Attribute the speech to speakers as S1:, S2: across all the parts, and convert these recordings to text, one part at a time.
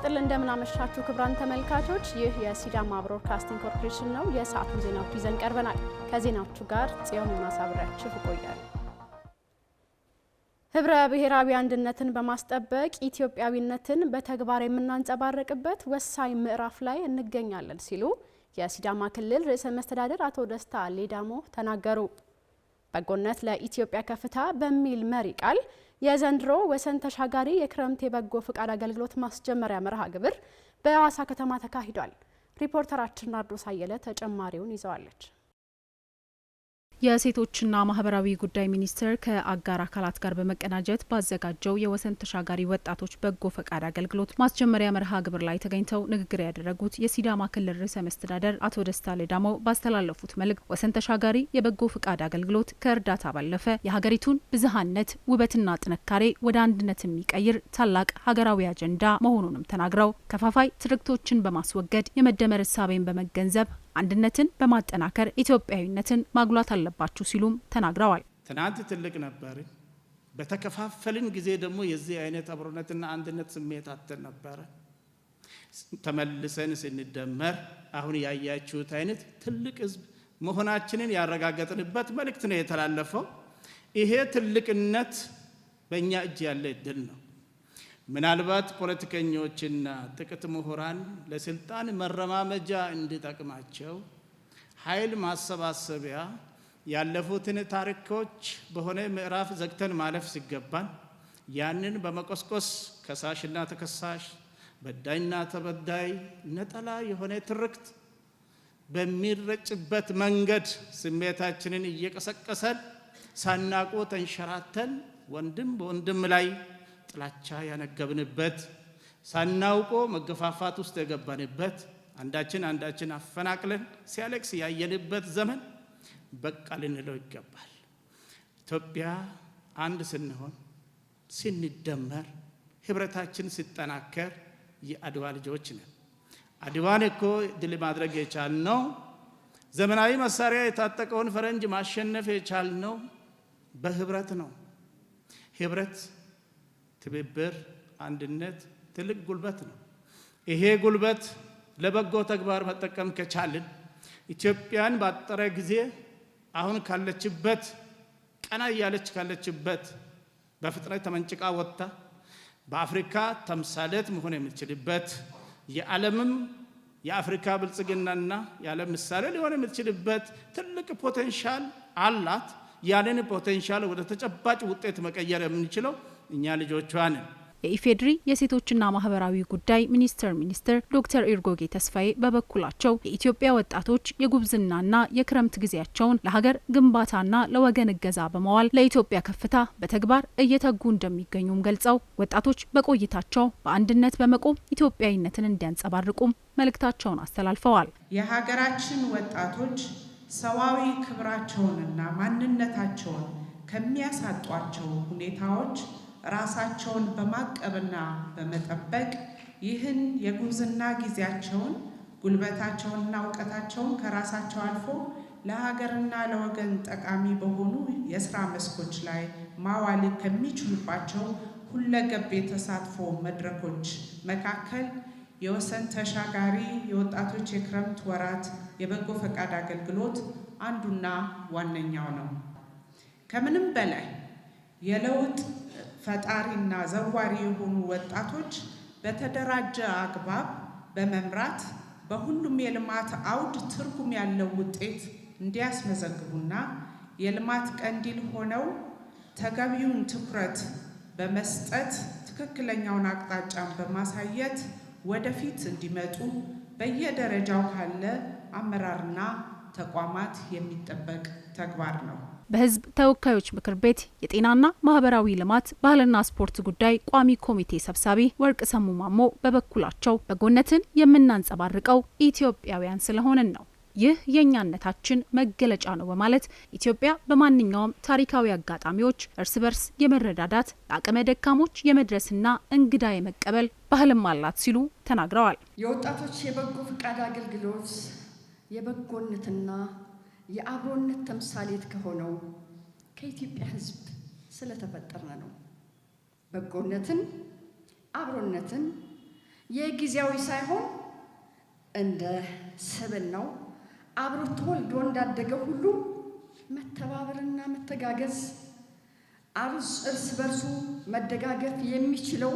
S1: ይስጥል እንደምን አመሻችሁ ክቡራን ተመልካቾች። ይህ የሲዳማ ብሮድካስቲንግ ኮርፖሬሽን ነው። የሰዓቱን ዜናዎች ይዘን ቀርበናል። ከዜናዎቹ ጋር ጽዮን ማሳብራችሁ እቆያለሁ። ህብረ ብሔራዊ አንድነትን በማስጠበቅ ኢትዮጵያዊነትን በተግባር የምናንጸባርቅበት ወሳኝ ምዕራፍ ላይ እንገኛለን ሲሉ የሲዳማ ክልል ርዕሰ መስተዳድር አቶ ደስታ ሌዳሞ ተናገሩ። በጎነት ለኢትዮጵያ ከፍታ በሚል መሪ ቃል የዘንድሮ ወሰን ተሻጋሪ የክረምት የበጎ ፍቃድ አገልግሎት ማስጀመሪያ መርሃ ግብር በሐዋሳ ከተማ ተካሂዷል። ሪፖርተራችን ናርዶስ አየለ ተጨማሪውን ይዘዋለች።
S2: የሴቶችና ማህበራዊ ጉዳይ ሚኒስቴር ከአጋር አካላት ጋር በመቀናጀት ባዘጋጀው የወሰን ተሻጋሪ ወጣቶች በጎ ፈቃድ አገልግሎት ማስጀመሪያ መርሃ ግብር ላይ ተገኝተው ንግግር ያደረጉት የሲዳማ ክልል ርዕሰ መስተዳድር አቶ ደስታ ሌዳሞ ባስተላለፉት መልእክት ወሰን ተሻጋሪ የበጎ ፈቃድ አገልግሎት ከእርዳታ ባለፈ የሀገሪቱን ብዝሃነት ውበትና ጥንካሬ ወደ አንድነት የሚቀይር ታላቅ ሀገራዊ አጀንዳ መሆኑንም ተናግረው ከፋፋይ ትርክቶችን በማስወገድ የመደመር እሳቤን በመገንዘብ አንድነትን በማጠናከር ኢትዮጵያዊነትን ማጉላት አለባችሁ ሲሉም ተናግረዋል።
S3: ትናንት ትልቅ ነበር። በተከፋፈልን ጊዜ ደግሞ የዚህ አይነት አብሮነትና አንድነት ስሜት አጥተን ነበር። ተመልሰን ስንደመር አሁን ያያችሁት አይነት ትልቅ ህዝብ መሆናችንን ያረጋገጥንበት መልእክት ነው የተላለፈው። ይሄ ትልቅነት በእኛ እጅ ያለ እድል ነው። ምናልባት ፖለቲከኞችና ጥቂት ምሁራን ለስልጣን መረማመጃ እንዲጠቅማቸው ኃይል ማሰባሰቢያ ያለፉትን ታሪኮች በሆነ ምዕራፍ ዘግተን ማለፍ ሲገባን ያንን በመቆስቆስ ከሳሽና ተከሳሽ በዳይና ተበዳይ ነጠላ የሆነ ትርክት በሚረጭበት መንገድ ስሜታችንን እየቀሰቀሰን ሳናቆ ተንሸራተን ወንድም በወንድም ላይ ጥላቻ ያነገብንበት ሳናውቆ መገፋፋት ውስጥ የገባንበት አንዳችን አፈናቅለን ሲያለቅስ ያየንበት ዘመን በቃ ልንለው ይገባል። ኢትዮጵያ አንድ ስንሆን ስንደመር ህብረታችን ሲጠናከር የአድዋ ልጆች ነን። አድዋን እኮ ድል ማድረግ የቻልነው ዘመናዊ መሳሪያ የታጠቀውን ፈረንጅ ማሸነፍ የቻልነው በህብረት ነው። ህብረት፣ ትብብር፣ አንድነት ትልቅ ጉልበት ነው። ይሄ ጉልበት ለበጎ ተግባር መጠቀም ከቻልን ኢትዮጵያን ባጠረ ጊዜ አሁን ካለችበት ቀና ያለች ካለችበት በፍጥነት ተመንጭቃ ወጣ በአፍሪካ ተምሳሌት መሆን የምትችልበት የዓለምም የአፍሪካ ብልጽግናና የዓለም ምሳሌ ሊሆን የምትችልበት ትልቅ ፖቴንሻል አላት። ያንን ፖቴንሻል ወደ ተጨባጭ ውጤት መቀየር የምንችለው እኛ ልጆቿ ነን።
S2: የኢፌድሪ የሴቶችና ማህበራዊ ጉዳይ ሚኒስትር ዶክተር ኢርጎጌ ተስፋዬ በበኩላቸው የኢትዮጵያ ወጣቶች የጉብዝናና የክረምት ጊዜያቸውን ለሀገር ግንባታና ለወገን እገዛ በመዋል ለኢትዮጵያ ከፍታ በተግባር እየተጉ እንደሚገኙም ገልጸው ወጣቶች በቆይታቸው በአንድነት በመቆም ኢትዮጵያዊነትን እንዲያንጸባርቁም መልእክታቸውን አስተላልፈዋል።
S4: የሀገራችን ወጣቶች ሰዋዊ ክብራቸውንና ማንነታቸውን ከሚያሳጧቸው ሁኔታዎች ራሳቸውን በማቀብና በመጠበቅ ይህን የጉብዝና ጊዜያቸውን ጉልበታቸውንና እውቀታቸውን ከራሳቸው አልፎ ለሀገርና ለወገን ጠቃሚ በሆኑ የስራ መስኮች ላይ ማዋል ከሚችሉባቸው ሁለገብ የተሳትፎ መድረኮች መካከል የወሰን ተሻጋሪ የወጣቶች የክረምት ወራት የበጎ ፈቃድ አገልግሎት አንዱና ዋነኛው ነው። ከምንም በላይ የለውጥ ፈጣሪና ዘዋሪ የሆኑ ወጣቶች በተደራጀ አግባብ በመምራት በሁሉም የልማት አውድ ትርጉም ያለው ውጤት እንዲያስመዘግቡና የልማት ቀንዲል ሆነው ተገቢውን ትኩረት በመስጠት ትክክለኛውን አቅጣጫን በማሳየት ወደፊት እንዲመጡ በየደረጃው ካለ አመራርና ተቋማት የሚጠበቅ ተግባር ነው።
S2: በህዝብ ተወካዮች ምክር ቤት የጤናና ማህበራዊ ልማት ባህልና ስፖርት ጉዳይ ቋሚ ኮሚቴ ሰብሳቢ ወርቅ ሰሙ ማሞ በበኩላቸው በጎነትን የምናንጸባርቀው ኢትዮጵያውያን ስለሆነን ነው፣ ይህ የኛነታችን መገለጫ ነው በማለት ኢትዮጵያ በማንኛውም ታሪካዊ አጋጣሚዎች እርስ በርስ የመረዳዳት ለአቅመ ደካሞች የመድረስና እንግዳ የመቀበል ባህልም አላት ሲሉ ተናግረዋል።
S5: የወጣቶች የበጎ ፈቃድ አገልግሎት የበጎነትና የአብሮነት ተምሳሌት ከሆነው ከኢትዮጵያ ህዝብ ስለተፈጠረ ነው። በጎነትን፣ አብሮነትን፣ የጊዜያዊ ሳይሆን እንደ ስብዕናው አብሮ ተወልዶ እንዳደገ ሁሉ መተባበርና መተጋገዝ እርስ በርሱ መደጋገፍ የሚችለው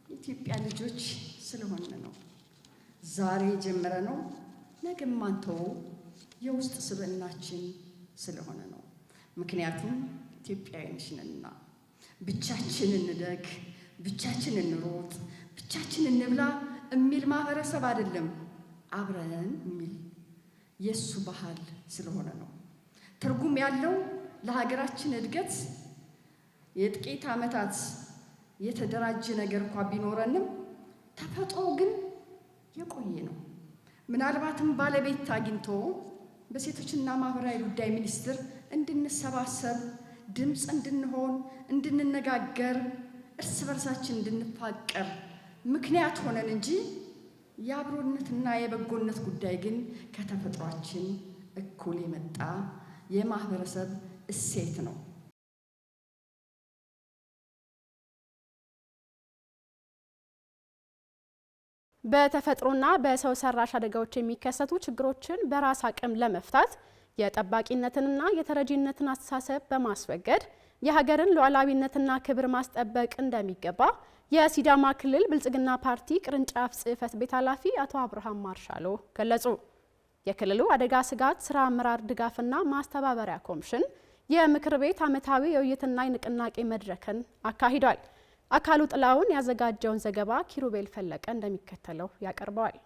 S5: የኢትዮጵያ ልጆች ስለሆነ ነው። ዛሬ ጀምረ ነው ነገም አንተው የውስጥ ስብዕናችን ስለሆነ ነው። ምክንያቱም ኢትዮጵያውያኖች ነንና ብቻችን እንደግ፣ ብቻችን እንሮጥ፣ ብቻችን እንብላ የሚል ማህበረሰብ አይደለም አብረን የሚል የሱ ባህል ስለሆነ ነው። ትርጉም ያለው ለሀገራችን እድገት የጥቂት ዓመታት የተደራጀ ነገር እንኳን ቢኖረንም ተፈጥሮ ግን የቆየ ነው። ምናልባትም ባለቤት አግኝቶ በሴቶችና ማህበራዊ ጉዳይ ሚኒስቴር እንድንሰባሰብ፣ ድምፅ እንድንሆን፣ እንድንነጋገር፣ እርስ በርሳችን እንድንፋቀር ምክንያት ሆነን እንጂ የአብሮነትና የበጎነት ጉዳይ ግን ከተፈጥሯችን እኩል የመጣ የማህበረሰብ እሴት ነው።
S1: በተፈጥሮና በሰው ሰራሽ አደጋዎች የሚከሰቱ ችግሮችን በራስ አቅም ለመፍታት የጠባቂነትንና የተረጂነትን አስተሳሰብ በማስወገድ የሀገርን ሉዓላዊነትና ክብር ማስጠበቅ እንደሚገባ የሲዳማ ክልል ብልጽግና ፓርቲ ቅርንጫፍ ጽሕፈት ቤት ኃላፊ አቶ አብርሃም ማርሻሎ ገለጹ። የክልሉ አደጋ ስጋት ስራ አመራር ድጋፍና ማስተባበሪያ ኮሚሽን የምክር ቤት ዓመታዊ የውይይትና የንቅናቄ መድረክን አካሂዷል። አካሉ ጥላውን ያዘጋጀውን ዘገባ ኪሩቤል ፈለቀ እንደሚከተለው ያቀርበዋል።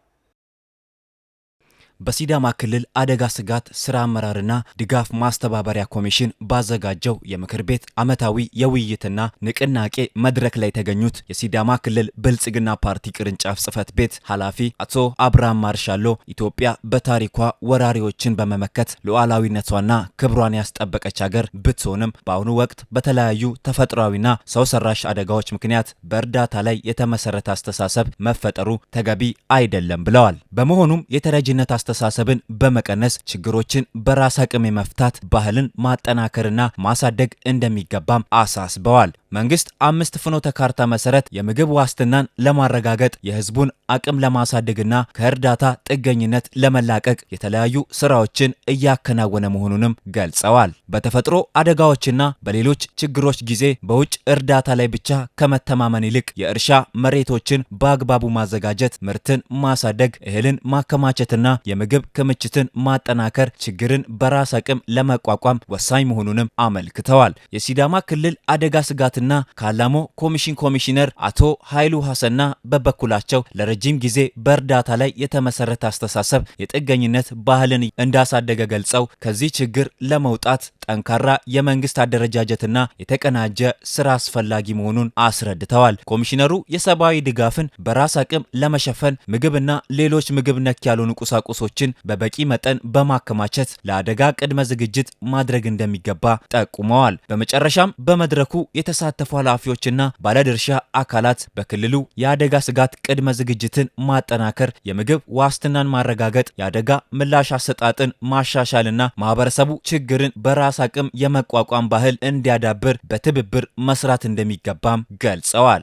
S6: በሲዳማ ክልል አደጋ ስጋት ስራ አመራርና ድጋፍ ማስተባበሪያ ኮሚሽን ባዘጋጀው የምክር ቤት ዓመታዊ የውይይትና ንቅናቄ መድረክ ላይ የተገኙት የሲዳማ ክልል ብልጽግና ፓርቲ ቅርንጫፍ ጽሕፈት ቤት ኃላፊ አቶ አብርሃም ማርሻሎ ኢትዮጵያ በታሪኳ ወራሪዎችን በመመከት ሉዓላዊነቷና ክብሯን ያስጠበቀች ሀገር ብትሆንም በአሁኑ ወቅት በተለያዩ ተፈጥሯዊና ሰው ሰራሽ አደጋዎች ምክንያት በእርዳታ ላይ የተመሰረተ አስተሳሰብ መፈጠሩ ተገቢ አይደለም ብለዋል። በመሆኑም የተረጂነት አስተሳሰብን በመቀነስ ችግሮችን በራስ አቅም የመፍታት ባህልን ማጠናከርና ማሳደግ እንደሚገባም አሳስበዋል። መንግስት 5 ፍኖተ ካርታ መሰረት የምግብ ዋስትናን ለማረጋገጥ የህዝቡን አቅም ለማሳደግና ከእርዳታ ጥገኝነት ለመላቀቅ የተለያዩ ስራዎችን እያከናወነ መሆኑንም ገልጸዋል። በተፈጥሮ አደጋዎችና በሌሎች ችግሮች ጊዜ በውጭ እርዳታ ላይ ብቻ ከመተማመን ይልቅ የእርሻ መሬቶችን በአግባቡ ማዘጋጀት፣ ምርትን ማሳደግ፣ እህልን ማከማቸትና የምግብ ክምችትን ማጠናከር ችግርን በራስ አቅም ለመቋቋም ወሳኝ መሆኑንም አመልክተዋል። የሲዳማ ክልል አደጋ ስጋትና ካላሞ ኮሚሽን ኮሚሽነር አቶ ኃይሉ ሐሰና በበኩላቸው ለረጅም ጊዜ በእርዳታ ላይ የተመሰረተ አስተሳሰብ የጥገኝነት ባህልን እንዳሳደገ ገልጸው ከዚህ ችግር ለመውጣት ጠንካራ የመንግስት አደረጃጀትና የተቀናጀ ስራ አስፈላጊ መሆኑን አስረድተዋል። ኮሚሽነሩ የሰብአዊ ድጋፍን በራስ አቅም ለመሸፈን ምግብና ሌሎች ምግብ ነክ ያልሆኑ ቁሳቁሶችን በበቂ መጠን በማከማቸት ለአደጋ ቅድመ ዝግጅት ማድረግ እንደሚገባ ጠቁመዋል። በመጨረሻም በመድረኩ የተሳተፉ ኃላፊዎችና ባለድርሻ አካላት በክልሉ የአደጋ ስጋት ቅድመ ዝግጅትን ማጠናከር፣ የምግብ ዋስትናን ማረጋገጥ፣ የአደጋ ምላሽ አሰጣጥን ማሻሻልና ማህበረሰቡ ችግርን በራስ አቅም የመቋቋም ባህል እንዲያዳብር በትብብር መስራት እንደሚገባም ገልጸዋል።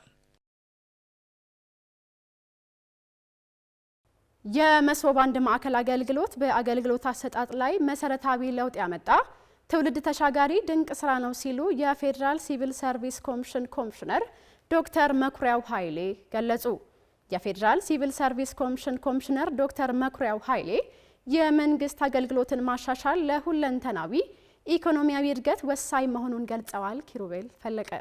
S1: የመሶብ አንድ ማዕከል አገልግሎት በአገልግሎት አሰጣጥ ላይ መሰረታዊ ለውጥ ያመጣ ትውልድ ተሻጋሪ ድንቅ ስራ ነው ሲሉ የፌዴራል ሲቪል ሰርቪስ ኮሚሽን ኮሚሽነር ዶክተር መኩሪያው ኃይሌ ገለጹ። የፌዴራል ሲቪል ሰርቪስ ኮሚሽን ኮሚሽነር ዶክተር መኩሪያው ኃይሌ የመንግስት አገልግሎትን ማሻሻል ለሁለንተናዊ ኢኮኖሚያዊ እድገት ወሳኝ መሆኑን ገልጸዋል። ኪሩቤል ፈለቀ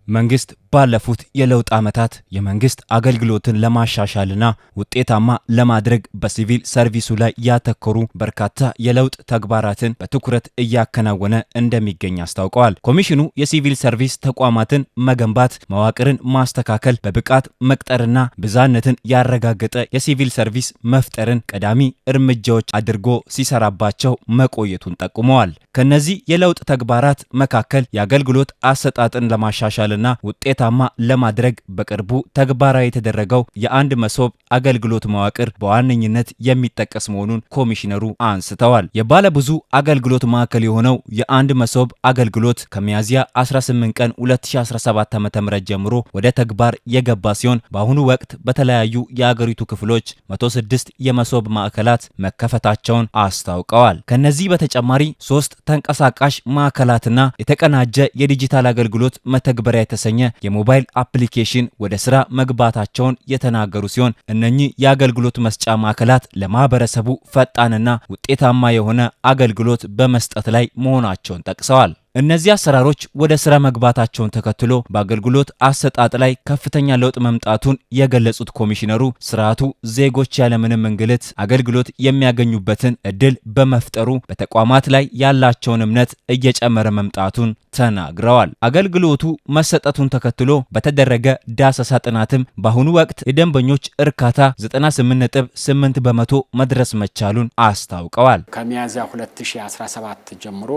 S6: መንግስት ባለፉት የለውጥ ዓመታት የመንግስት አገልግሎትን ለማሻሻልና ውጤታማ ለማድረግ በሲቪል ሰርቪሱ ላይ ያተኮሩ በርካታ የለውጥ ተግባራትን በትኩረት እያከናወነ እንደሚገኝ አስታውቀዋል። ኮሚሽኑ የሲቪል ሰርቪስ ተቋማትን መገንባት፣ መዋቅርን ማስተካከል፣ በብቃት መቅጠርና ብዝሃነትን ያረጋገጠ የሲቪል ሰርቪስ መፍጠርን ቀዳሚ እርምጃዎች አድርጎ ሲሰራባቸው መቆየቱን ጠቁመዋል። ከነዚህ የለውጥ ተግባራት መካከል የአገልግሎት አሰጣጥን ለማሻሻል ለማሻሻልና ውጤታማ ለማድረግ በቅርቡ ተግባራዊ የተደረገው የአንድ መሶብ አገልግሎት መዋቅር በዋነኝነት የሚጠቀስ መሆኑን ኮሚሽነሩ አንስተዋል። የባለብዙ አገልግሎት ማዕከል የሆነው የአንድ መሶብ አገልግሎት ከሚያዝያ 18 ቀን 2017 ዓ.ም ጀምሮ ወደ ተግባር የገባ ሲሆን በአሁኑ ወቅት በተለያዩ የአገሪቱ ክፍሎች 106 የመሶብ ማዕከላት መከፈታቸውን አስታውቀዋል። ከነዚህ በተጨማሪ 3 ተንቀሳቃሽ ማዕከላትና የተቀናጀ የዲጂታል አገልግሎት መተግበሪያ የተሰኘ የሞባይል አፕሊኬሽን ወደ ስራ መግባታቸውን የተናገሩ ሲሆን እነኚህ የአገልግሎት መስጫ ማዕከላት ለማህበረሰቡ ፈጣንና ውጤታማ የሆነ አገልግሎት በመስጠት ላይ መሆናቸውን ጠቅሰዋል። እነዚህ አሰራሮች ወደ ስራ መግባታቸውን ተከትሎ በአገልግሎት አሰጣጥ ላይ ከፍተኛ ለውጥ መምጣቱን የገለጹት ኮሚሽነሩ ስርዓቱ ዜጎች ያለምንም እንግልት አገልግሎት የሚያገኙበትን እድል በመፍጠሩ በተቋማት ላይ ያላቸውን እምነት እየጨመረ መምጣቱን ተናግረዋል። አገልግሎቱ መሰጠቱን ተከትሎ በተደረገ ዳሰሳ ጥናትም በአሁኑ ወቅት የደንበኞች እርካታ 98.8 በመቶ መድረስ መቻሉን አስታውቀዋል።
S7: ከሚያዝያ 2017 ጀምሮ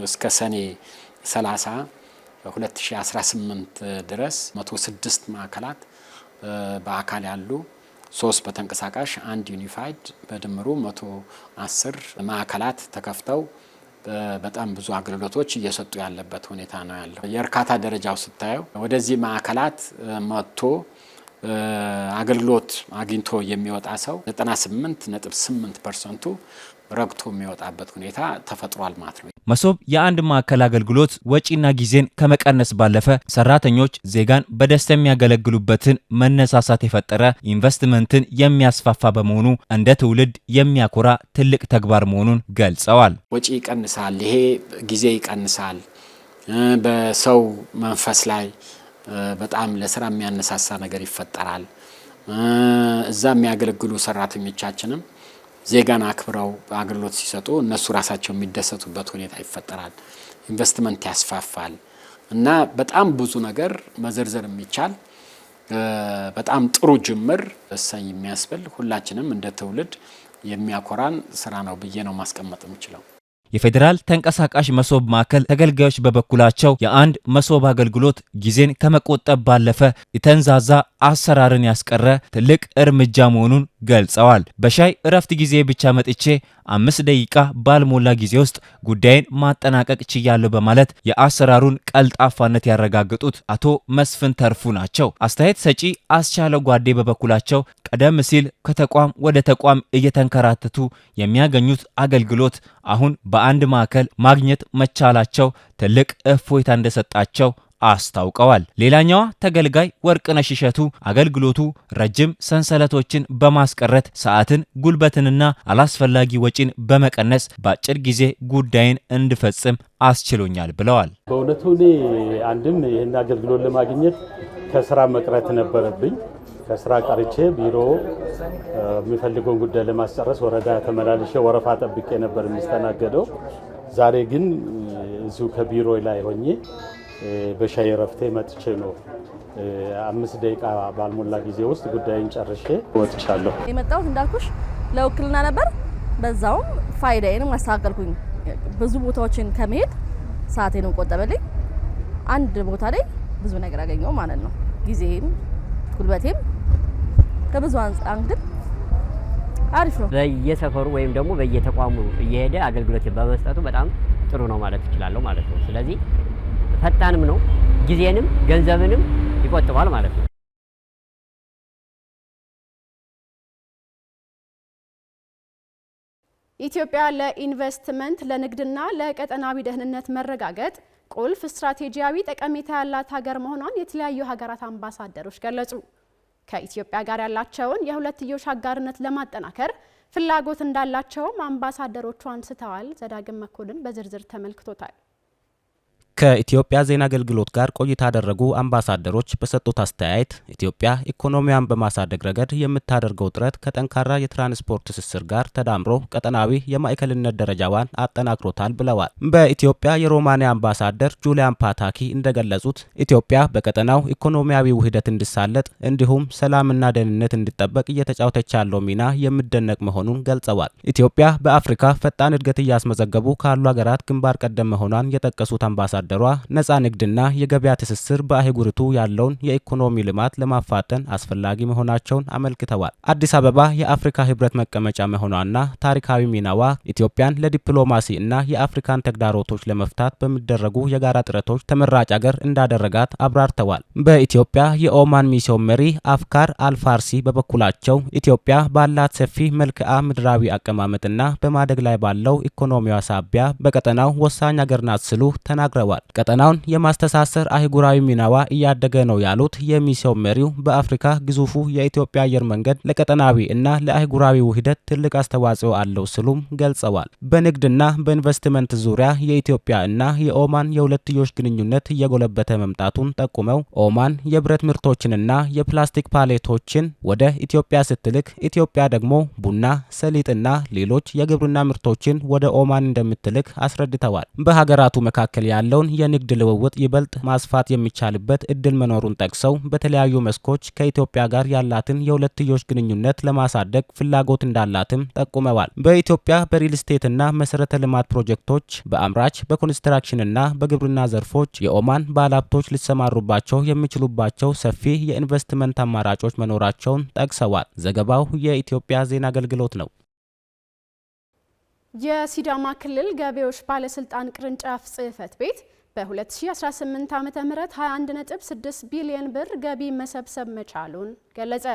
S7: እስከ ሰኔ 30 2018 ድረስ 106 ማዕከላት በአካል ያሉ 3 በተንቀሳቃሽ 1 ዩኒፋይድ በድምሩ 110 ማዕከላት ተከፍተው በጣም ብዙ አገልግሎቶች እየሰጡ ያለበት ሁኔታ ነው ያለው። የእርካታ ደረጃው ስታየው ወደዚህ ማዕከላት መጥቶ አገልግሎት አግኝቶ የሚወጣ ሰው 98.8% ረግቶ የሚወጣበት ሁኔታ ተፈጥሯል ማለት ነው።
S6: መሶብ የአንድ ማዕከል አገልግሎት ወጪና ጊዜን ከመቀነስ ባለፈ ሰራተኞች ዜጋን በደስታ የሚያገለግሉበትን መነሳሳት የፈጠረ ኢንቨስትመንትን የሚያስፋፋ በመሆኑ እንደ ትውልድ የሚያኮራ ትልቅ ተግባር መሆኑን ገልጸዋል።
S7: ወጪ ይቀንሳል፣ ይሄ ጊዜ ይቀንሳል፣ በሰው መንፈስ ላይ በጣም ለስራ የሚያነሳሳ ነገር ይፈጠራል። እዛ የሚያገለግሉ ሰራተኞቻችንም ዜጋን አክብረው አገልግሎት ሲሰጡ እነሱ ራሳቸው የሚደሰቱበት ሁኔታ ይፈጠራል። ኢንቨስትመንት ያስፋፋል እና በጣም ብዙ ነገር መዘርዘር የሚቻል በጣም ጥሩ ጅምር እሰይ የሚያስብል ሁላችንም እንደ ትውልድ የሚያኮራን ስራ ነው ብዬ ነው ማስቀመጥ የምችለው።
S6: የፌዴራል ተንቀሳቃሽ መሶብ ማዕከል ተገልጋዮች በበኩላቸው የአንድ መሶብ አገልግሎት ጊዜን ከመቆጠብ ባለፈ የተንዛዛ አሰራርን ያስቀረ ትልቅ እርምጃ መሆኑን ገልጸዋል። በሻይ እረፍት ጊዜ ብቻ መጥቼ 5 ደቂቃ ባልሞላ ጊዜ ውስጥ ጉዳይን ማጠናቀቅ ችያለሁ በማለት የአሰራሩን ቀልጣፋነት ያረጋገጡት አቶ መስፍን ተርፉ ናቸው። አስተያየት ሰጪ አስቻለው ጓዴ በበኩላቸው ቀደም ሲል ከተቋም ወደ ተቋም እየተንከራተቱ የሚያገኙት አገልግሎት አሁን በአንድ ማዕከል ማግኘት መቻላቸው ትልቅ እፎይታ እንደሰጣቸው አስታውቀዋል። ሌላኛዋ ተገልጋይ ወርቅነሽ እሸቱ አገልግሎቱ ረጅም ሰንሰለቶችን በማስቀረት ሰዓትን፣ ጉልበትንና አላስፈላጊ ወጪን በመቀነስ በአጭር ጊዜ ጉዳይን እንድፈጽም አስችሎኛል ብለዋል።
S8: በእውነቱ እኔ አንድም ይህን አገልግሎት ለማግኘት ከስራ መቅረት ነበረብኝ። ከስራ ቀርቼ ቢሮ የሚፈልገውን ጉዳይ ለማስጨረስ ወረዳ ተመላልሼ ወረፋ ጠብቄ ነበር የሚስተናገደው። ዛሬ ግን እዚሁ ከቢሮ ላይ ሆኜ በሻይ ረፍቴ መጥቼ ነው 5 ደቂቃ ባልሞላ ጊዜ ውስጥ ጉዳይን ጨርሼ ወጥቻለሁ።
S9: የመጣሁት እንዳልኩሽ ለውክልና ነበር። በዛውም ፋይዳዬንም አስተካከልኩኝ። ብዙ ቦታዎችን ከመሄድ ሰዓቴን ቆጠበልኝ። አንድ ቦታ ላይ ብዙ ነገር አገኘው ማለት ነው። ጊዜም ጉልበቴም ከብዙ አንግል አሪፍ ነው።
S10: በየሰፈሩ ወይም ደግሞ በየተቋሙ እየሄደ አገልግሎት በመስጠቱ በጣም ጥሩ ነው ማለት እችላለሁ ማለት ነው። ስለዚህ ፈጣንም ነው፣ ጊዜንም ገንዘብንም ይቆጥባል ማለት ነው።
S1: ኢትዮጵያ ለኢንቨስትመንት ለንግድና ለቀጠናዊ ደህንነት መረጋገጥ ቁልፍ ስትራቴጂያዊ ጠቀሜታ ያላት ሀገር መሆኗን የተለያዩ ሀገራት አምባሳደሮች ገለጹ። ከኢትዮጵያ ጋር ያላቸውን የሁለትዮሽ አጋርነት ለማጠናከር ፍላጎት እንዳላቸውም አምባሳደሮቹ አንስተዋል። ዘዳግም መኮንን በዝርዝር ተመልክቶታል።
S11: ከኢትዮጵያ ዜና አገልግሎት ጋር ቆይታ ያደረጉ አምባሳደሮች በሰጡት አስተያየት ኢትዮጵያ ኢኮኖሚያን በማሳደግ ረገድ የምታደርገው ጥረት ከጠንካራ የትራንስፖርት ትስስር ጋር ተዳምሮ ቀጠናዊ የማዕከልነት ደረጃዋን አጠናክሮታል ብለዋል። በኢትዮጵያ የሮማኒያ አምባሳደር ጁሊያን ፓታኪ እንደገለጹት ኢትዮጵያ በቀጠናው ኢኮኖሚያዊ ውህደት እንዲሳለጥ እንዲሁም ሰላምና ደህንነት እንዲጠበቅ እየተጫወተች ያለው ሚና የሚደነቅ መሆኑን ገልጸዋል። ኢትዮጵያ በአፍሪካ ፈጣን እድገት እያስመዘገቡ ካሉ ሀገራት ግንባር ቀደም መሆኗን የጠቀሱት አምባሳደሩ አምባሳደሯ ነጻ ንግድና የገበያ ትስስር በአህጉሪቱ ያለውን የኢኮኖሚ ልማት ለማፋጠን አስፈላጊ መሆናቸውን አመልክተዋል። አዲስ አበባ የአፍሪካ ህብረት መቀመጫ መሆኗና ታሪካዊ ሚናዋ ኢትዮጵያን ለዲፕሎማሲ እና የአፍሪካን ተግዳሮቶች ለመፍታት በሚደረጉ የጋራ ጥረቶች ተመራጭ ሀገር እንዳደረጋት አብራርተዋል። በኢትዮጵያ የኦማን ሚስዮን መሪ አፍካር አልፋርሲ በበኩላቸው ኢትዮጵያ ባላት ሰፊ መልክዓ ምድራዊ አቀማመጥና በማደግ ላይ ባለው ኢኮኖሚዋ ሳቢያ በቀጠናው ወሳኝ ሀገር ናት ሲሉ ተናግረዋል። ቀጠናውን የማስተሳሰር አህጉራዊ ሚናዋ እያደገ ነው ያሉት የሚስዮን መሪው በአፍሪካ ግዙፉ የኢትዮጵያ አየር መንገድ ለቀጠናዊ እና ለአህጉራዊ ውህደት ትልቅ አስተዋጽኦ አለው ሲሉም ገልጸዋል። በንግድና በኢንቨስትመንት ዙሪያ የኢትዮጵያ እና የኦማን የሁለትዮሽ ግንኙነት እየጎለበተ መምጣቱን ጠቁመው ኦማን የብረት ምርቶችንና የፕላስቲክ ፓሌቶችን ወደ ኢትዮጵያ ስትልክ ኢትዮጵያ ደግሞ ቡና፣ ሰሊጥና ሌሎች የግብርና ምርቶችን ወደ ኦማን እንደምትልክ አስረድተዋል። በሀገራቱ መካከል ያለውን የንግድ ልውውጥ ይበልጥ ማስፋት የሚቻልበት እድል መኖሩን ጠቅሰው በተለያዩ መስኮች ከኢትዮጵያ ጋር ያላትን የሁለትዮሽ ግንኙነት ለማሳደግ ፍላጎት እንዳላትም ጠቁመዋል። በኢትዮጵያ በሪል ስቴትና መሰረተ ልማት ፕሮጀክቶች፣ በአምራች በኮንስትራክሽንና በግብርና ዘርፎች የኦማን ባለሀብቶች ሊሰማሩባቸው የሚችሉባቸው ሰፊ የኢንቨስትመንት አማራጮች መኖራቸውን ጠቅሰዋል። ዘገባው የኢትዮጵያ ዜና አገልግሎት ነው።
S1: የሲዳማ ክልል ገቢዎች ባለስልጣን ቅርንጫፍ ጽህፈት ቤት በ2018 ዓ.ም 21.6 ቢሊዮን ብር ገቢ መሰብሰብ መቻሉን ገለጸ።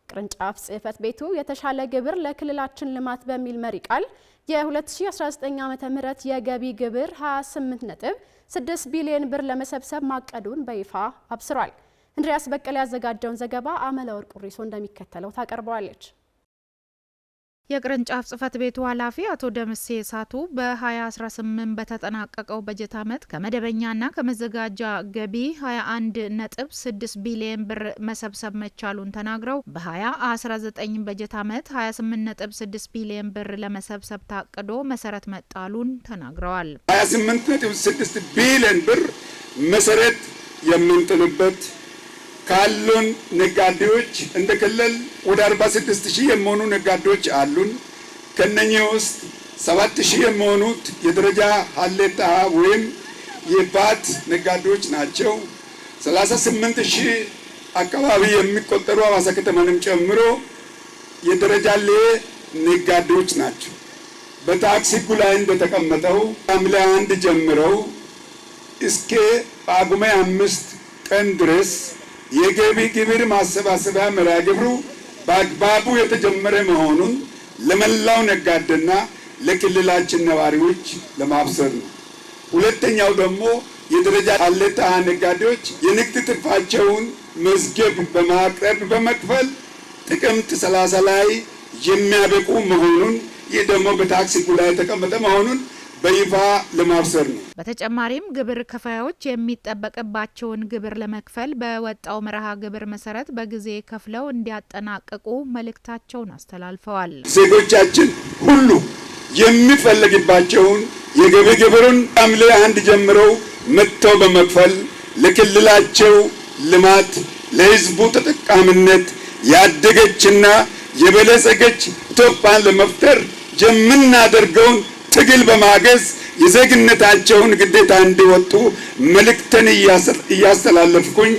S1: ቅርንጫፍ ጽህፈት ቤቱ የተሻለ ግብር ለክልላችን ልማት በሚል መሪ ቃል የ2019 ዓ.ም የገቢ ግብር 28.6 ቢሊዮን ብር ለመሰብሰብ ማቀዱን በይፋ አብስሯል። እንድሪያስ በቀለ ያዘጋጀውን ዘገባ አመለወርቅ ቁሪሶ እንደሚከተለው ታቀርበዋለች።
S12: የቅርንጫፍ ጽህፈት ቤቱ ኃላፊ አቶ ደምሴ ሳቱ በ2018 በተጠናቀቀው በጀት ዓመት ከመደበኛና ከመዘጋጃ ገቢ 21.6 ቢሊዮን ብር መሰብሰብ መቻሉን ተናግረው በ2019 በጀት ዓመት 28.6 ቢሊዮን ብር ለመሰብሰብ ታቅዶ መሰረት መጣሉን ተናግረዋል።
S13: 28.6 ቢሊዮን ብር መሰረት የምንጥልበት ካሉን ነጋዴዎች እንደ ክልል ወደ 46,000 የሚሆኑ ነጋዴዎች አሉን። ከነኚህ ውስጥ 7,000 የሚሆኑት የደረጃ ሀሌታ ወይም የባት ነጋዴዎች ናቸው። 38,000 አካባቢ የሚቆጠሩ ሐዋሳ ከተማንም ጨምሮ የደረጃ ሌ ነጋዴዎች ናቸው። በታክስ ሕጉ ላይ እንደተቀመጠው ሐምሌ 1 ጀምረው እስከ ጳጉሜ 5 ቀን ድረስ የገቢ ግብር ማሰባሰቢያ መርሃ ግብሩ በአግባቡ የተጀመረ መሆኑን ለመላው ነጋዴና ለክልላችን ነዋሪዎች ለማብሰር ነው። ሁለተኛው ደግሞ የደረጃ ሀሌታ ነጋዴዎች የንግድ ትርፋቸውን መዝገብ በማቅረብ በመክፈል ጥቅምት 30 ላይ የሚያበቁ መሆኑን፣ ይህ ደግሞ በታክስ ሕጉ ላይ የተቀመጠ መሆኑን በይፋ ለማብሰር ነው።
S12: በተጨማሪም ግብር ከፋዮች የሚጠበቅባቸውን ግብር ለመክፈል በወጣው መርሃ ግብር መሰረት በጊዜ ከፍለው እንዲያጠናቅቁ መልእክታቸውን አስተላልፈዋል።
S13: ዜጎቻችን ሁሉ የሚፈልግባቸውን የገቢ ግብሩን ሐምሌ 1 ጀምረው መጥተው በመክፈል ለክልላቸው ልማት፣ ለሕዝቡ ተጠቃሚነት ያደገችና የበለጸገች ኢትዮጵያን ለመፍጠር የምናደርገውን ትግል በማገዝ የዜግነታቸውን ግዴታ እንዲወጡ መልእክትን እያስተላለፍኩኝ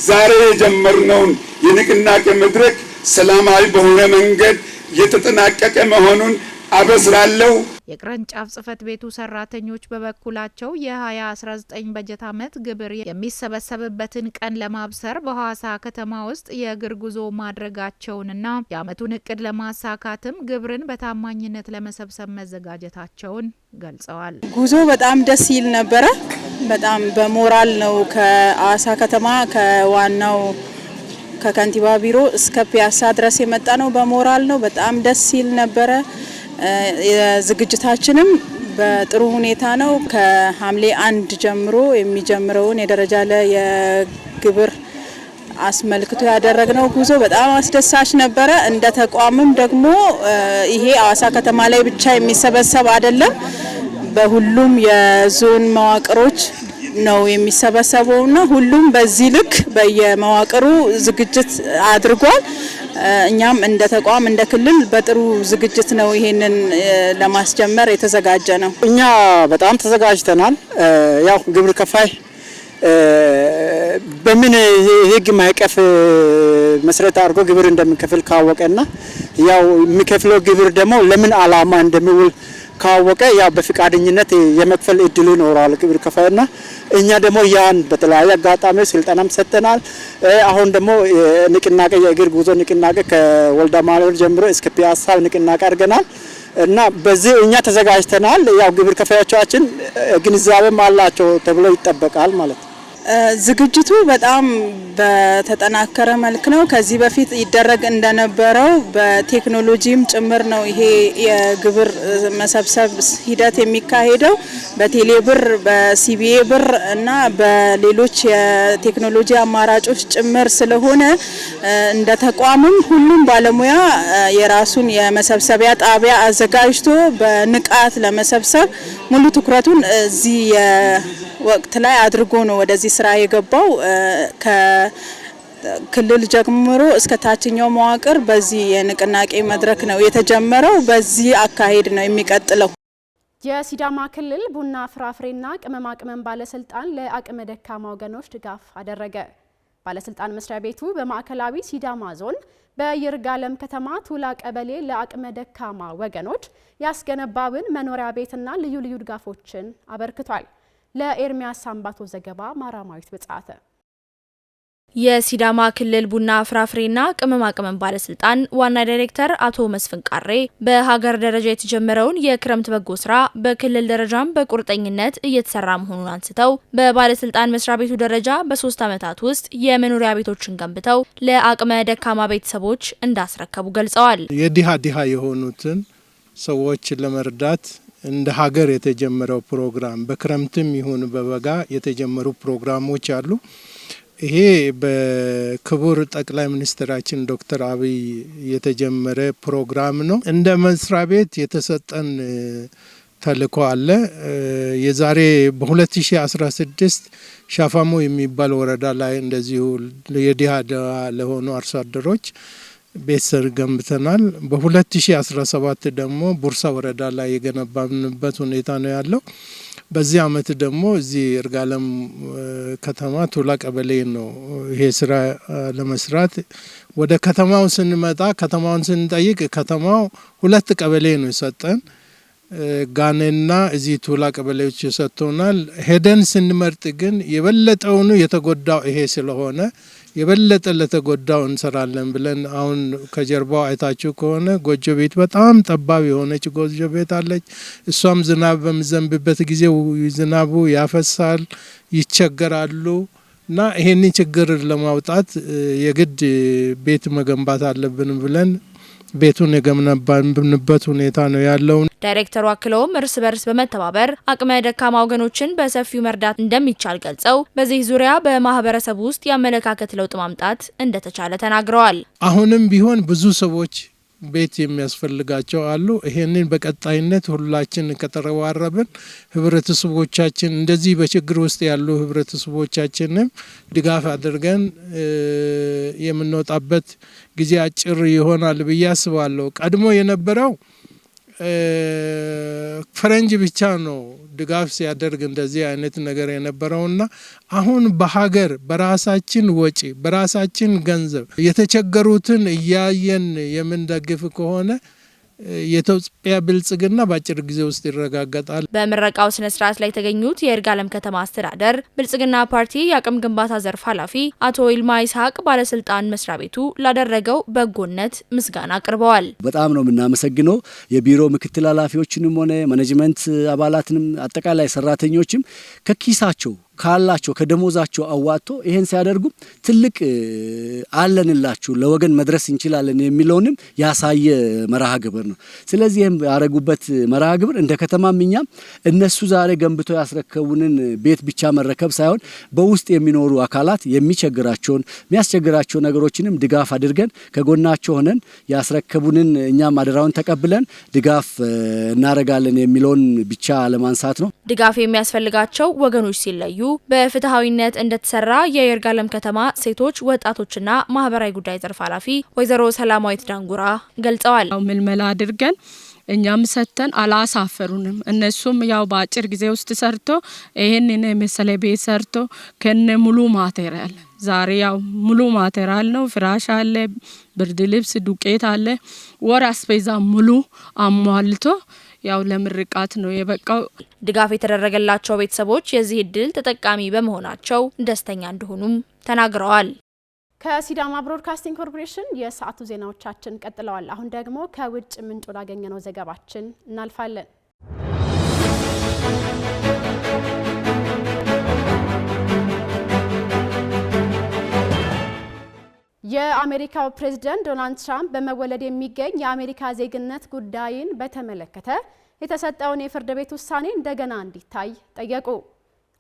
S13: ዛሬ የጀመርነውን የንቅናቄ መድረክ ሰላማዊ በሆነ መንገድ የተጠናቀቀ መሆኑን አበስራለሁ።
S12: የቅርንጫፍ ጽህፈት ቤቱ ሰራተኞች በበኩላቸው የ2019 በጀት ዓመት ግብር የሚሰበሰብበትን ቀን ለማብሰር በሐዋሳ ከተማ ውስጥ የእግር ጉዞ ማድረጋቸውንና የዓመቱን እቅድ ለማሳካትም ግብርን በታማኝነት ለመሰብሰብ መዘጋጀታቸውን ገልጸዋል።
S14: ጉዞ በጣም ደስ ይል ነበረ። በጣም በሞራል ነው ከሐዋሳ ከተማ ከዋናው ከከንቲባ ቢሮ እስከ ፒያሳ ድረስ የመጣ ነው። በሞራል ነው። በጣም ደስ ይል ነበረ። የዝግጅታችንም በጥሩ ሁኔታ ነው። ከሐምሌ 1 ጀምሮ የሚጀምረውን የደረጃ ለ የግብር አስመልክቶ ያደረግነው ጉዞ በጣም አስደሳች ነበረ። እንደ ተቋምም ደግሞ ይሄ ሐዋሳ ከተማ ላይ ብቻ የሚሰበሰብ አይደለም። በሁሉም የዞን መዋቅሮች ነው የሚሰበሰበውና ሁሉም በዚህ ልክ በየመዋቅሩ ዝግጅት አድርጓል። እኛም እንደ ተቋም እንደ ክልል በጥሩ ዝግጅት ነው ይሄንን ለማስጀመር የተዘጋጀ ነው።
S15: እኛ በጣም ተዘጋጅተናል። ያው ግብር ከፋይ በምን ህግ ማይቀፍ መስረት አድርጎ ግብር እንደሚከፍል ካወቀና ያው የሚከፍለው ግብር ደግሞ ለምን አላማ እንደሚውል ካወቀ ያው በፍቃደኝነት የመክፈል እድል ይኖራል ግብር ከፋይና እኛ ደግሞ ያን በተለያየ አጋጣሚ ስልጠናም ሰጥተናል። አሁን ደግሞ ንቅናቄ የእግር ጉዞ ንቅናቄ ከወልዳ ማርያም ጀምሮ እስከ ፒያሳ ንቅናቄ አድርገናል እና በዚህ እኛ ተዘጋጅተናል። ያው ግብር ከፋዮቻችን ግንዛቤም አላቸው ተብሎ ይጠበቃል ማለት ነው።
S14: ዝግጅቱ በጣም በተጠናከረ መልክ ነው። ከዚህ በፊት ይደረግ እንደነበረው በቴክኖሎጂም ጭምር ነው ይሄ የግብር መሰብሰብ ሂደት የሚካሄደው በቴሌ ብር፣ በሲቢኤ ብር እና በሌሎች የቴክኖሎጂ አማራጮች ጭምር ስለሆነ እንደ ተቋምም ሁሉም ባለሙያ የራሱን የመሰብሰቢያ ጣቢያ አዘጋጅቶ በንቃት ለመሰብሰብ ሙሉ ትኩረቱን እዚህ ወቅት ላይ አድርጎ ነው ወደዚህ ስራ የገባው። ከክልል ጀምሮ እስከ ታችኛው መዋቅር በዚህ የንቅናቄ መድረክ ነው የተጀመረው። በዚህ አካሄድ ነው የሚቀጥለው።
S1: የሲዳማ ክልል ቡና ፍራፍሬና ቅመማ ቅመም ባለስልጣን ለአቅመ ደካማ ወገኖች ድጋፍ አደረገ። ባለስልጣን መስሪያ ቤቱ በማዕከላዊ ሲዳማ ዞን በይርጋለም ከተማ ቱላ ቀበሌ ለአቅመ ደካማ ወገኖች ያስገነባውን መኖሪያ ቤትና ልዩ ልዩ ድጋፎችን አበርክቷል። ለኤርሚያስ ሳምባቶ ዘገባ ማራማዊት በጻተ።
S16: የሲዳማ ክልል ቡና ፍራፍሬና ቅመማ ቅመም ባለስልጣን ዋና ዳይሬክተር አቶ መስፍን ቃሬ በሀገር ደረጃ የተጀመረውን የክረምት በጎ ስራ በክልል ደረጃም በቁርጠኝነት እየተሰራ መሆኑን አንስተው በባለስልጣን መስሪያ ቤቱ ደረጃ በ3 ዓመታት ውስጥ የመኖሪያ ቤቶችን ገንብተው ለአቅመ ደካማ ቤተሰቦች እንዳስረከቡ ገልጸዋል።
S17: የድሃ የሆኑትን ሰዎች ለመርዳት እንደ ሀገር የተጀመረው ፕሮግራም በክረምትም ይሁን በበጋ የተጀመሩ ፕሮግራሞች አሉ። ይሄ በክቡር ጠቅላይ ሚኒስትራችን ዶክተር አብይ የተጀመረ ፕሮግራም ነው። እንደ መስሪያ ቤት የተሰጠን ተልዕኮ አለ። የዛሬ በ2016 ሻፋሞ የሚባል ወረዳ ላይ እንደዚሁ የድሃ ለሆኑ አርሶ አደሮች ቤት ስር ገንብተናል። በ2017 ደግሞ ቡርሳ ወረዳ ላይ የገነባንበት ሁኔታ ነው ያለው። በዚህ አመት ደግሞ እዚህ ይርጋለም ከተማ ቱላ ቀበሌ ነው ይሄ ስራ ለመስራት ወደ ከተማው ስንመጣ ከተማውን ስንጠይቅ ከተማው 2 ቀበሌ ነው የሰጠን። ጋኔና እዚህ ቱላ ቀበሌዎች ሰጥቶናል። ሄደን ስንመርጥ ግን የበለጠውኑ የተጎዳው ይሄ ስለሆነ የበለጠ ለተጎዳው እንሰራለን ብለን አሁን ከጀርባው አይታችሁ ከሆነ ጎጆ ቤት በጣም ጠባብ የሆነች ጎጆ ቤት አለች። እሷም ዝናብ በሚዘንብበት ጊዜ ዝናቡ ያፈሳል፣ ይቸገራሉ እና ይሄንን ችግር ለማውጣት የግድ ቤት መገንባት አለብን ብለን ቤቱን የገነባንበት ሁኔታ ነው ያለው።
S16: ዳይሬክተሩ አክለውም እርስ በርስ በመተባበር አቅመ ደካማ ወገኖችን በሰፊው መርዳት እንደሚቻል ገልጸው በዚህ ዙሪያ በማህበረሰቡ ውስጥ የአመለካከት ለውጥ ማምጣት እንደተቻለ ተናግረዋል።
S17: አሁንም ቢሆን ብዙ ሰዎች ቤት የሚያስፈልጋቸው አሉ። ይሄንን በቀጣይነት ሁላችን ከተረባረብን ህብረተሰቦቻችን እንደዚህ በችግር ውስጥ ያሉ ህብረተሰቦቻችንም ድጋፍ አድርገን የምንወጣበት ጊዜ አጭር ይሆናል ብዬ አስባለሁ። ቀድሞ የነበረው ፈረንጅ ብቻ ነው ድጋፍ ሲያደርግ እንደዚህ አይነት ነገር የነበረውና አሁን በሀገር በራሳችን ወጪ በራሳችን ገንዘብ የተቸገሩትን እያየን የምንደግፍ ከሆነ የኢትዮጵያ ብልጽግና በአጭር ጊዜ ውስጥ ይረጋገጣል።
S16: በምረቃው ስነ ስርዓት ላይ የተገኙት የይርጋለም ከተማ አስተዳደር ብልጽግና ፓርቲ የአቅም ግንባታ ዘርፍ ኃላፊ አቶ ይልማ ይስሐቅ ባለስልጣን መስሪያ ቤቱ ላደረገው በጎነት ምስጋና አቅርበዋል።
S18: በጣም ነው የምናመሰግነው። የቢሮ ምክትል ኃላፊዎችንም ሆነ ማኔጅመንት አባላትንም አጠቃላይ ሰራተኞችም ከኪሳቸው ካላቸው ከደሞዛቸው አዋጥቶ ይሄን ሲያደርጉ ትልቅ አለንላችሁ ለወገን መድረስ እንችላለን የሚለውንም ያሳየ መርሃ ግብር ነው። ስለዚህም ያረጉበት መርሃ ግብር እንደ ከተማም እኛም እነሱ ዛሬ ገንብተው ያስረከቡንን ቤት ብቻ መረከብ ሳይሆን በውስጥ የሚኖሩ አካላት የሚቸግራቸውን የሚያስቸግራቸው ነገሮችንም ድጋፍ አድርገን ከጎናቸው ሆነን ያስረከቡንን እኛም አደራውን ተቀብለን ድጋፍ እናረጋለን የሚለውን ብቻ ለማንሳት ነው።
S16: ድጋፍ የሚያስፈልጋቸው ወገኖች ሲለዩ በፍትሃዊነት እንደተሰራ የይርጋለም ከተማ ሴቶች ወጣቶችና ማህበራዊ ጉዳይ ዘርፍ ኃላፊ ወይዘሮ ሰላማዊት ዳንጉራ ገልጸዋል።
S19: ምልመላ አድርገን እኛም ሰተን አላሳፈሩንም። እነሱም ያው በአጭር ጊዜ ውስጥ ሰርቶ ይሄንን መሰለ ቤት ሰርቶ ከነ ሙሉ ማቴሪያል ዛሬ ያው ሙሉ ማቴሪያል ነው። ፍራሽ አለ፣ ብርድ ልብስ፣ ዱቄት አለ፣ ወር አስቤዛ ሙሉ አሟልቶ ያው ለምርቃት ነው የበቃው።
S16: ድጋፍ የተደረገላቸው ቤተሰቦች የዚህ እድል ተጠቃሚ በመሆናቸው ደስተኛ እንደሆኑም ተናግረዋል።
S1: ከሲዳማ ብሮድካስቲንግ ኮርፖሬሽን የሰዓቱ ዜናዎቻችን ቀጥለዋል። አሁን ደግሞ ከውጭ ምንጭ ወዳገኘነው ዘገባችን እናልፋለን። የአሜሪካው ፕሬዝዳንት ዶናልድ ትራምፕ በመወለድ የሚገኝ የአሜሪካ ዜግነት ጉዳይን በተመለከተ የተሰጠውን የፍርድ ቤት ውሳኔ እንደገና እንዲታይ ጠየቁ።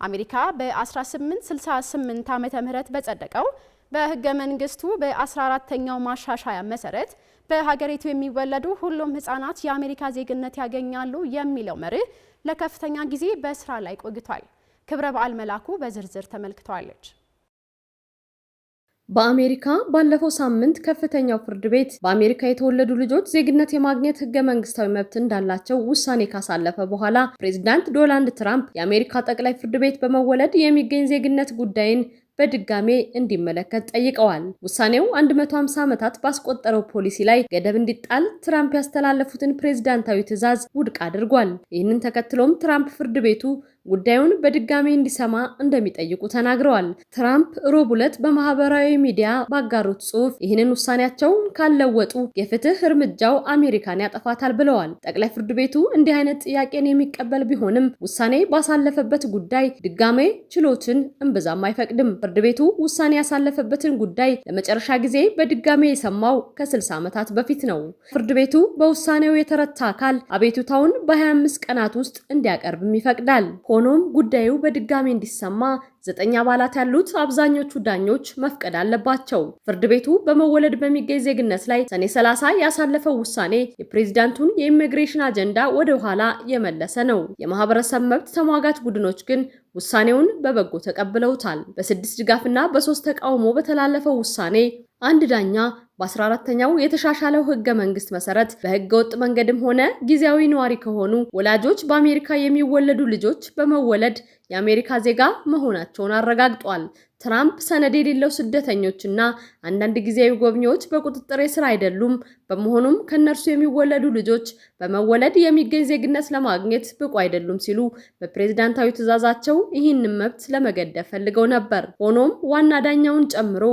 S1: አሜሪካ በ1868 ዓመተ ምህረት በጸደቀው በህገ መንግስቱ በ14ኛው ማሻሻያ መሰረት በሀገሪቱ የሚወለዱ ሁሉም ህጻናት የአሜሪካ ዜግነት ያገኛሉ የሚለው መርህ ለከፍተኛ ጊዜ በስራ ላይ ቆይቷል። ክብረ በዓል መላኩ በዝርዝር ተመልክቷለች።
S20: በአሜሪካ ባለፈው ሳምንት ከፍተኛው ፍርድ ቤት በአሜሪካ የተወለዱ ልጆች ዜግነት የማግኘት ህገ መንግስታዊ መብት እንዳላቸው ውሳኔ ካሳለፈ በኋላ ፕሬዝዳንት ዶናልድ ትራምፕ የአሜሪካ ጠቅላይ ፍርድ ቤት በመወለድ የሚገኝ ዜግነት ጉዳይን በድጋሜ እንዲመለከት ጠይቀዋል። ውሳኔው 150 ዓመታት ባስቆጠረው ፖሊሲ ላይ ገደብ እንዲጣል ትራምፕ ያስተላለፉትን ፕሬዝዳንታዊ ትዕዛዝ ውድቅ አድርጓል። ይህንን ተከትሎም ትራምፕ ፍርድ ቤቱ ጉዳዩን በድጋሜ እንዲሰማ እንደሚጠይቁ ተናግረዋል። ትራምፕ ሮብ ዕለት በማህበራዊ ሚዲያ ባጋሩት ጽሑፍ ይህንን ውሳኔያቸውን ካልለወጡ የፍትህ እርምጃው አሜሪካን ያጠፋታል ብለዋል። ጠቅላይ ፍርድ ቤቱ እንዲህ አይነት ጥያቄን የሚቀበል ቢሆንም ውሳኔ ባሳለፈበት ጉዳይ ድጋሜ ችሎትን እምብዛም አይፈቅድም። ፍርድ ቤቱ ውሳኔ ያሳለፈበትን ጉዳይ ለመጨረሻ ጊዜ በድጋሜ የሰማው ከ60 ዓመታት በፊት ነው። ፍርድ ቤቱ በውሳኔው የተረታ አካል አቤቱታውን በ25 ቀናት ውስጥ እንዲያቀርብም ይፈቅዳል። ሆኖም ጉዳዩ በድጋሚ እንዲሰማ 9 አባላት ያሉት አብዛኞቹ ዳኞች መፍቀድ አለባቸው። ፍርድ ቤቱ በመወለድ በሚገኝ ዜግነት ላይ ሰኔ 30 ያሳለፈው ውሳኔ የፕሬዝዳንቱን የኢሚግሬሽን አጀንዳ ወደ ኋላ የመለሰ ነው። የማህበረሰብ መብት ተሟጋች ቡድኖች ግን ውሳኔውን በበጎ ተቀብለውታል። በ6 ድጋፍና በ3 ተቃውሞ በተላለፈው ውሳኔ አንድ ዳኛ በ14ኛው የተሻሻለው ህገ መንግስት መሰረት በህገ ወጥ መንገድም ሆነ ጊዜያዊ ነዋሪ ከሆኑ ወላጆች በአሜሪካ የሚወለዱ ልጆች በመወለድ የአሜሪካ ዜጋ መሆናቸውን አረጋግጧል። ትራምፕ ሰነድ የሌለው ስደተኞችና አንዳንድ ጊዜያዊ ጎብኚዎች በቁጥጥር ስር አይደሉም፣ በመሆኑም ከነርሱ የሚወለዱ ልጆች በመወለድ የሚገኝ ዜግነት ለማግኘት ብቁ አይደሉም ሲሉ በፕሬዝዳንታዊ ትዕዛዛቸው ይህንን መብት ለመገደብ ፈልገው ነበር። ሆኖም ዋና ዳኛውን ጨምሮ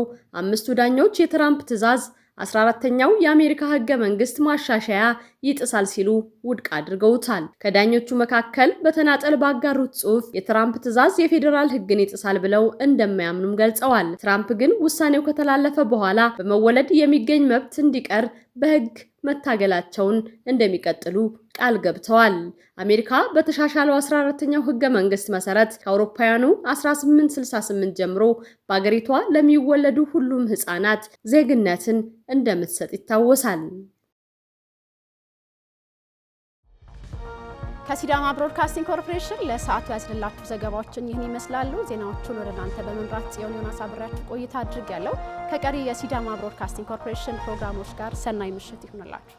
S20: 5ቱ ዳኞች የትራምፕ ትዕዛዝ 14ኛው የአሜሪካ ህገ መንግስት ማሻሻያ ይጥሳል ሲሉ ውድቅ አድርገውታል። ከዳኞቹ መካከል በተናጠል ባጋሩት ጽሑፍ የትራምፕ ትዕዛዝ የፌዴራል ህግን ይጥሳል ብለው እንደማያምኑም ገልጸዋል። ትራምፕ ግን ውሳኔው ከተላለፈ በኋላ በመወለድ የሚገኝ መብት እንዲቀር በህግ መታገላቸውን እንደሚቀጥሉ ቃል ገብተዋል። አሜሪካ በተሻሻለው 14ኛው ህገ መንግስት መሰረት ከአውሮፓውያኑ 1868 ጀምሮ በአገሪቷ ለሚወለዱ ሁሉም ህፃናት ዜግነትን እንደምትሰጥ ይታወሳል።
S1: ከሲዳማ ብሮድካስቲንግ ኮርፖሬሽን ለሰዓቱ ያስደላችሁ ዘገባዎችን ይህን ይመስላሉ። ዜናዎቹን ወደ እናንተ በመምራት ጽዮን ዮናስ አብሬያችሁ ቆይታ አድርጌያለሁ። ከቀሪ የሲዳማ ብሮድካስቲንግ ኮርፖሬሽን ፕሮግራሞች ጋር ሰናይ ምሽት ይሁንላችሁ።